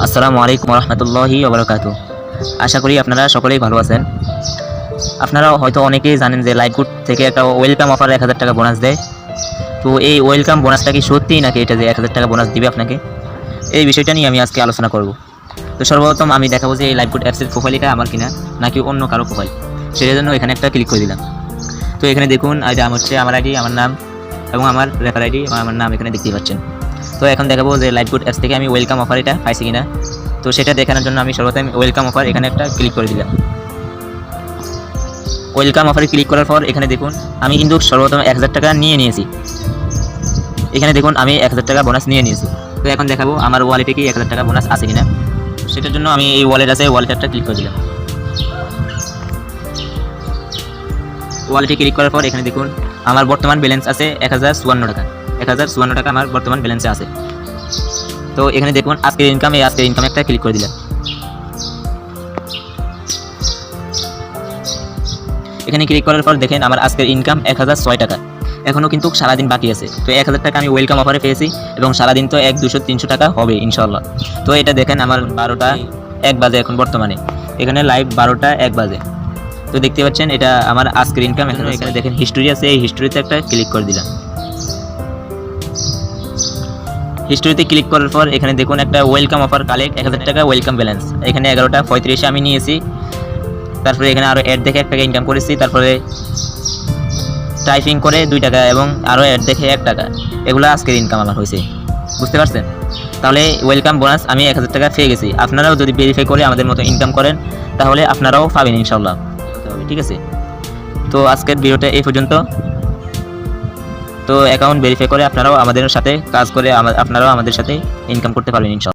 আসসালামু আলাইকুম রহমতুল্লাহি ওবরাকাতু। আশা করি আপনারা সকলেই ভালো আছেন। আপনারা হয়তো অনেকেই জানেন যে লাইফগুড থেকে একটা ওয়েলকাম অফার 1000 টাকা বোনাস দেয়। তো এই ওয়েলকাম বোনাসটা কি সত্যিই নাকি এটা যে 1000 টাকা বোনাস দিবে আপনাকে, এই বিষয়টা নিয়ে আমি আজকে আলোচনা করব। তো সর্বপ্রথম আমি দেখাবো যে এই লাইফগুড অ্যাপসের প্রোফাইলটা আমার কিনা নাকি অন্য কারো প্রোফাইল, সেটার জন্য এখানে একটা ক্লিক করে দিলাম। তো এখানে দেখুন এটা হচ্ছে আমার আইডি, আমার নাম এবং আমার রেফার আইডি আমার নাম এখানে দেখতেই পাচ্ছেন। তো এখন দেখাবো যে লাইফগুড অ্যাপস থেকে আমি ওয়েলকাম অফার এটা পাইছি কিনা। তো সেটা দেখানোর জন্য আমি সর্বপ্রথম ওয়েলকাম অফার এখানে একটা ক্লিক করে দিলাম। ওয়েলকাম অফারে ক্লিক করার পর এখানে দেখুন আমি কিন্তু সর্বপ্রথম 1000 টাকা নিয়েছি। এখানে দেখুন আমি 1000 টাকা বোনাস নিয়েছি। তো এখন দেখাবো আমার ওয়ালেটে কি 1000 টাকা বোনাস আছে কিনা। সেটার জন্য আমি এই ওয়ালেট আছে ওয়ালেটটা ক্লিক করে দিলাম। ওয়ালেটে ক্লিক করার পর এখানে দেখুন আমার বর্তমান ব্যালেন্স আছে 1054 টাকা। 1054 টাকা আমার বর্তমান ব্যালেন্সে আছে। তো এখানে দেখুন আজকের ইনকামে একটা ক্লিক করে দিলাম। এখানে ক্লিক করার পর দেখেন আমার আজকের ইনকাম 1006 টাকা। এখনও কিন্তু সারাদিন বাকি আছে। তো 1000 টাকা আমি ওয়েলকাম অফারে পেয়েছি এবং সারাদিন তো 200-300 টাকা হবে ইনশাল্লাহ। তো এটা দেখেন আমার 12টা 1 বাজে এখন বর্তমানে, এখানে লাইভ 12টা 1 বাজে। তো দেখতে পাচ্ছেন এটা আমার আজকের ইনকাম। এখানে দেখেন হিস্টোরি আছে, এই হিস্টোরিতে একটা ক্লিক করে দিলাম। হিস্টোরিতে ক্লিক করার পর এখানে দেখুন একটা ওয়েলকাম অফার কালেক্ট 1000 টাকা ওয়েলকাম ব্যালেন্স, এখানে 11টা 35 আমি নিয়েছি। তারপরে এখানে আরও অ্যাড দেখে 1 টাকা ইনকাম করেছি। তারপরে টাইপিং করে 2 টাকা এবং আরও অ্যাড দেখে 1 টাকা। এগুলো আজকের ইনকাম আমার হয়েছে, বুঝতে পারছেন? তাহলে ওয়েলকাম বোনাস আমি 1000 টাকা পেয়ে গেছি। আপনারাও যদি ভেরিফাই করে আমাদের মতো ইনকাম করেন তাহলে আপনারাও পাবেন ইনশাল্লাহ। ঠিক আছে, তো আজকের ভিডিওটা এই পর্যন্ত। তো অ্যাকাউন্ট ভেরিফাই করে আপনারাও আমাদের সাথে কাজ করে আপনারাও আমাদের সাথে ইনকাম করতে পারবেন ইনশাল্লাহ।